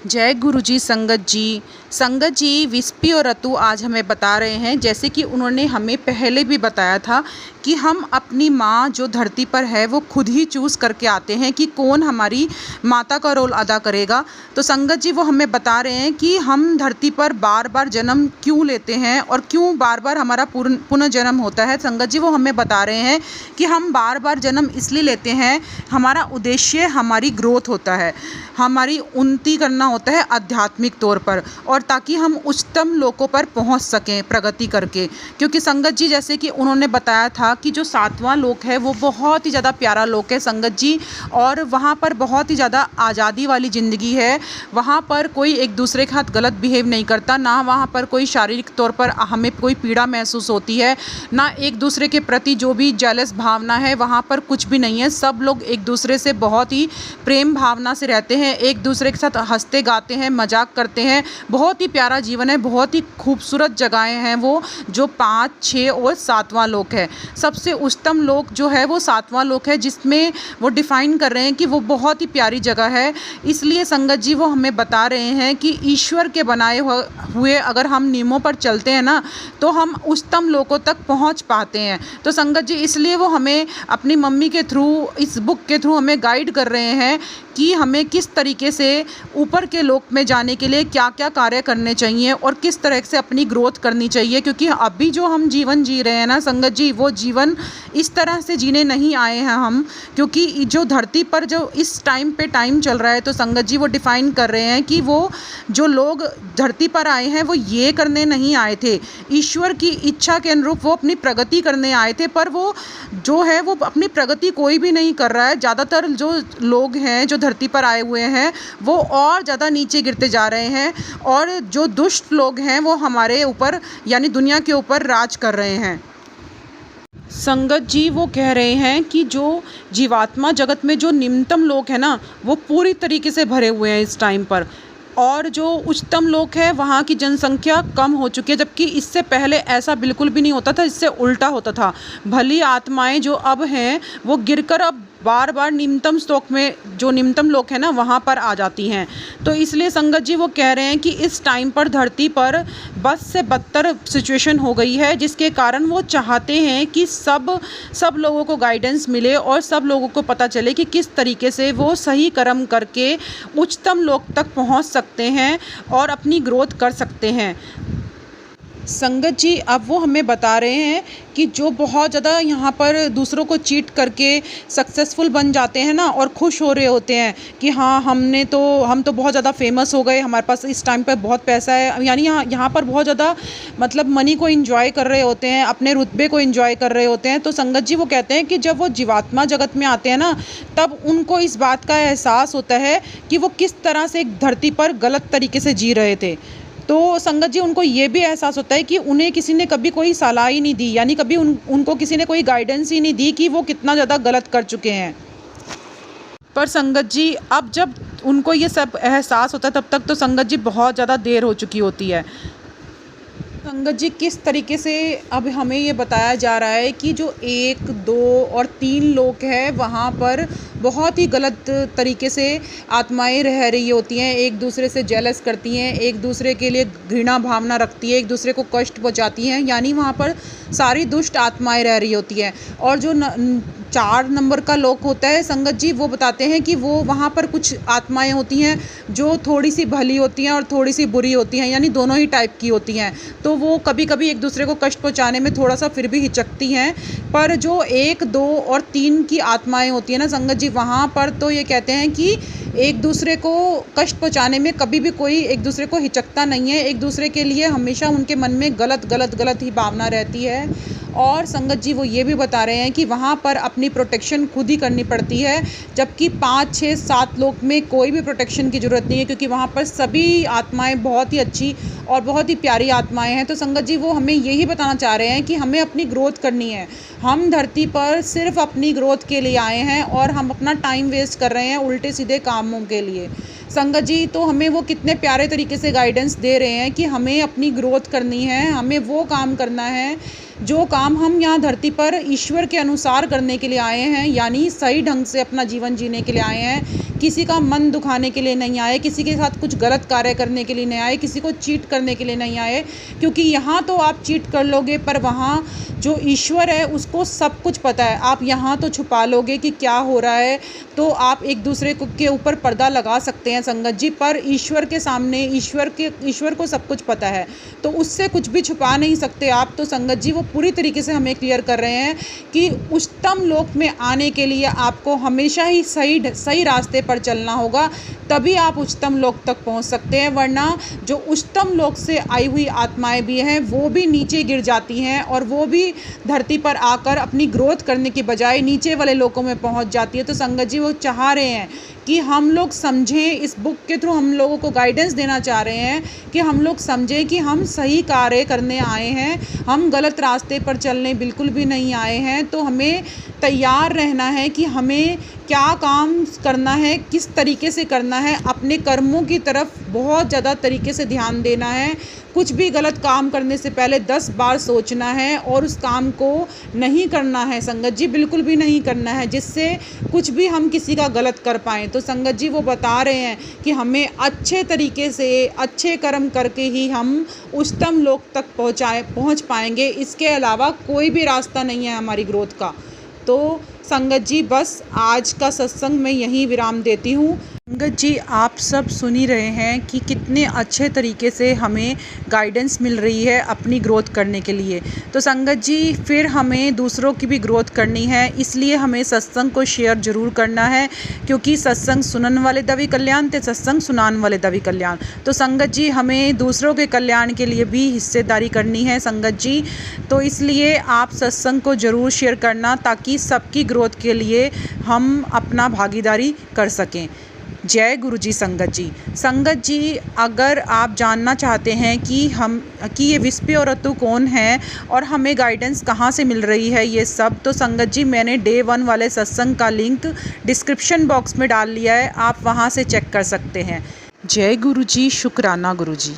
जय गुरु जी। संगत जी विस्पी और रतु आज हमें बता रहे हैं, जैसे कि उन्होंने हमें पहले भी बताया था कि हम अपनी माँ जो धरती पर है वो खुद ही चूज़ करके आते हैं कि कौन हमारी माता का रोल अदा करेगा। तो संगत जी वो हमें बता रहे हैं कि हम धरती पर बार बार जन्म क्यों लेते हैं और क्यों बार बार हमारा पुनर्जन्म होता है। संगत जी वो हमें बता रहे हैं कि हम बार बार जन्म इसलिए लेते हैं, हमारा उद्देश्य हमारी ग्रोथ होता है, हमारी उन्नति करना होता है आध्यात्मिक तौर पर, और ताकि हम उच्चतम लोकों पर पहुंच सकें प्रगति करके। क्योंकि संगत जी जैसे कि उन्होंने बताया था कि जो 7वां लोक है वो बहुत ही ज़्यादा प्यारा लोक है संगत जी, और वहाँ पर बहुत ही ज़्यादा आज़ादी वाली ज़िंदगी है। वहाँ पर कोई एक दूसरे के साथ गलत बिहेव नहीं करता, ना वहाँ पर कोई शारीरिक तौर पर हमें कोई पीड़ा महसूस होती है, ना एक दूसरे के प्रति जो भी जेलस भावना है वहाँ पर कुछ भी नहीं है। सब लोग एक दूसरे से बहुत ही प्रेम भावना से रहते हैं, एक दूसरे के साथ हंसते गाते हैं, मजाक करते हैं। बहुत ही प्यारा जीवन है, बहुत ही खूबसूरत जगहें हैं वो, जो 5, 6 और 7वां लोक है। सबसे उच्चतम लोक जो है वो 7वां लोक है, जिसमें वो डिफ़ाइन कर रहे हैं कि वो बहुत ही प्यारी जगह है। इसलिए संगत जी वो हमें बता रहे हैं कि ईश्वर के बनाए हुए अगर हम नियमों पर चलते हैं ना, तो हम उच्चतम लोकों तक पहुंच पाते हैं। तो संगत जी इसलिए वो हमें अपनी मम्मी के थ्रू, इस बुक के थ्रू हमें गाइड कर रहे हैं कि हमें किस तरीके से ऊपर के लोक में जाने के लिए क्या क्या कार्य करने चाहिए और किस तरह से अपनी ग्रोथ करनी चाहिए। क्योंकि अभी जो हम जीवन जी रहे हैं ना संगत जी, वो जीवन इस तरह से जीने नहीं आए हैं हम, क्योंकि जो धरती पर जो इस टाइम पे टाइम चल रहा है, तो संगत जी वो डिफ़ाइन कर रहे हैं कि वो जो लोग धरती पर आए हैं वो ये करने नहीं आए थे, ईश्वर की इच्छा के अनुरूप वो अपनी प्रगति करने आए थे। पर वो जो है वो अपनी प्रगति कोई भी नहीं कर रहा है। ज़्यादातर जो लोग हैं जो धरती पर आए हुए हैं वो और ज़्यादा नीचे गिरते जा रहे हैं, और जो दुष्ट लोग हैं वो हमारे ऊपर यानी दुनिया के ऊपर राज कर रहे हैं। संगत जी वो कह रहे हैं कि जो जीवात्मा जगत में जो निम्नतम लोग हैं ना, वो पूरी तरीके से भरे हुए हैं इस टाइम पर, और जो उच्चतम लोक है वहाँ की जनसंख्या कम हो चुकी है। जबकि इससे पहले ऐसा बिल्कुल भी नहीं होता था, इससे उल्टा होता था। भली आत्माएं जो अब हैं वो गिरकर अब बार बार निम्नतम स्तोक में, जो निम्नतम लोक है ना, वहाँ पर आ जाती हैं। तो इसलिए संगत जी वो कह रहे हैं कि इस टाइम पर धरती पर बस से बदतर सिचुएशन हो गई है, जिसके कारण वो चाहते हैं कि सब लोगों को गाइडेंस मिले और सब लोगों को पता चले कि किस तरीके से वो सही कर्म करके उच्चतम लोक तक पहुँच सकते हैं और अपनी ग्रोथ कर सकते हैं। संगत जी अब वो हमें बता रहे हैं कि जो बहुत ज़्यादा यहाँ पर दूसरों को चीट करके सक्सेसफुल बन जाते हैं ना, और खुश हो रहे होते हैं कि हाँ हम तो बहुत ज़्यादा फेमस हो गए, हमारे पास इस टाइम पर बहुत पैसा है, यानी यहाँ पर बहुत ज़्यादा मतलब मनी को एंजॉय कर रहे होते हैं, अपने रुतबे को एंजॉय कर रहे होते हैं। तो संगत जी वो कहते हैं कि जब वो जीवात्मा जगत में आते हैं ना, तब उनको इस बात का एहसास होता है कि वो किस तरह से एक धरती पर गलत तरीके से जी रहे थे। तो संगत जी उनको ये भी एहसास होता है कि उन्हें किसी ने कभी कोई सलाह ही नहीं दी, यानी कभी उनको किसी ने कोई गाइडेंस ही नहीं दी कि वो कितना ज़्यादा गलत कर चुके हैं। पर संगत जी अब जब उनको ये सब एहसास होता है, तब तक तो संगत जी बहुत ज़्यादा देर हो चुकी होती है। संगत जी किस तरीके से अब हमें ये बताया जा रहा है कि जो 1, 2 और 3 लोग हैं वहाँ पर बहुत ही गलत तरीके से आत्माएं रह रही होती हैं, एक दूसरे से जेलस करती हैं, एक दूसरे के लिए घृणा भावना रखती है, एक दूसरे को कष्ट पहुँचाती हैं, यानी वहाँ पर सारी दुष्ट आत्माएं रह रही होती हैं। और जो 4 नंबर का लोक होता है संगत जी वो बताते हैं कि वो वहाँ पर कुछ आत्माएं होती हैं जो थोड़ी सी भली होती हैं और थोड़ी सी बुरी होती हैं, यानी दोनों ही टाइप की होती हैं। तो वो कभी कभी एक दूसरे को कष्ट पहुँचाने में थोड़ा सा फिर भी हिचकती हैं। पर जो 1, 2 और 3 की आत्माएं होती हैं ना संगत जी, वहाँ पर तो ये कहते हैं कि एक दूसरे को कष्ट पहुँचाने में कभी भी कोई एक दूसरे को हिचकता नहीं है, एक दूसरे के लिए हमेशा उनके मन में गलत ही भावना रहती है। और संगत जी वो ये भी बता रहे हैं कि वहाँ पर अपनी प्रोटेक्शन खुद ही करनी पड़ती है, जबकि 5, 6, 7 लोक में कोई भी प्रोटेक्शन की ज़रूरत नहीं है, क्योंकि वहाँ पर सभी आत्माएं बहुत ही अच्छी और बहुत ही प्यारी आत्माएं हैं। तो संगत जी वो हमें यही बताना चाह रहे हैं कि हमें अपनी ग्रोथ करनी है। हम धरती पर सिर्फ अपनी ग्रोथ के लिए आए हैं और हम अपना टाइम वेस्ट कर रहे हैं उल्टे सीधे कामों के लिए। संगत जी तो हमें वो कितने प्यारे तरीके से गाइडेंस दे रहे हैं कि हमें अपनी ग्रोथ करनी है, हमें वो काम करना है जो काम हम यहाँ धरती पर ईश्वर के अनुसार करने के लिए आए हैं, यानी सही ढंग से अपना जीवन जीने के लिए आए हैं। किसी का मन दुखाने के लिए नहीं आए, किसी के साथ कुछ गलत कार्य करने के लिए नहीं आए, किसी को चीट करने के लिए नहीं आए, क्योंकि यहाँ तो आप चीट कर लोगे पर वहाँ जो ईश्वर है उसको सब कुछ पता है। आप यहाँ तो छुपा लोगे कि क्या हो रहा है, तो आप एक दूसरे के ऊपर पर्दा लगा सकते हैं संगत जी, पर ईश्वर के सामने ईश्वर को सब कुछ पता है, तो उससे कुछ भी छुपा नहीं सकते आप। तो संगत जी वो पूरी तरीके से हमें क्लियर कर रहे हैं कि उच्चतम लोक में आने के लिए आपको हमेशा ही सही रास्ते पर चलना होगा, तभी आप उच्चतम लोक तक पहुंच सकते हैं। वरना जो उच्चतम लोक से आई हुई आत्माएं भी हैं वो भी नीचे गिर जाती हैं और वो भी धरती पर आकर अपनी ग्रोथ करने की बजाय नीचे वाले लोकों में पहुंच जाती है। तो संगत जी वो चाह रहे हैं कि हम लोग समझें, इस बुक के थ्रू हम लोगों को गाइडेंस देना चाह रहे हैं कि हम लोग समझें कि हम सही कार्य करने आए हैं, हम गलत रास्ते पर चलने बिल्कुल भी नहीं आए हैं। तो हमें तैयार रहना है कि हमें क्या काम करना है, किस तरीके से करना है, अपने कर्मों की तरफ बहुत ज़्यादा तरीके से ध्यान देना है। कुछ भी गलत काम करने से पहले 10 बार सोचना है और उस काम को नहीं करना है संगत जी, बिल्कुल भी नहीं करना है, जिससे कुछ भी हम किसी का गलत कर पाएँ। तो संगत जी वो बता रहे हैं कि हमें अच्छे तरीके से अच्छे कर्म करके ही हम उच्चतम लोक तक पहुँच पाएंगे। इसके अलावा कोई भी रास्ता नहीं है हमारी ग्रोथ का। तो संगत जी बस आज का सत्संग मैं यहीं विराम देती हूँ। संगत जी आप सब सुन ही रहे हैं कि कितने अच्छे तरीके से हमें गाइडेंस मिल रही है अपनी ग्रोथ करने के लिए। तो संगत जी फिर हमें दूसरों की भी ग्रोथ करनी है, इसलिए हमें सत्संग को शेयर ज़रूर करना है, क्योंकि सत्संग सुनन वाले दा भी कल्याण ते सत्संग सुनान वाले दा भी कल्याण। तो संगत जी हमें दूसरों के कल्याण के लिए भी हिस्सेदारी करनी है संगत जी। तो इसलिए आप सत्संग को ज़रूर शेयर करना ताकि सबकी ग्रोथ के लिए हम अपना भागीदारी कर सकें। जय गुरु जी संगत जी। संगत जी अगर आप जानना चाहते हैं कि ये विस्पी और रत्तू कौन है और हमें गाइडेंस कहाँ से मिल रही है ये सब, तो संगत जी मैंने डे 1 वाले सत्संग का लिंक डिस्क्रिप्शन बॉक्स में डाल लिया है, आप वहाँ से चेक कर सकते हैं। जय गुरु जी, शुक्राना गुरु जी।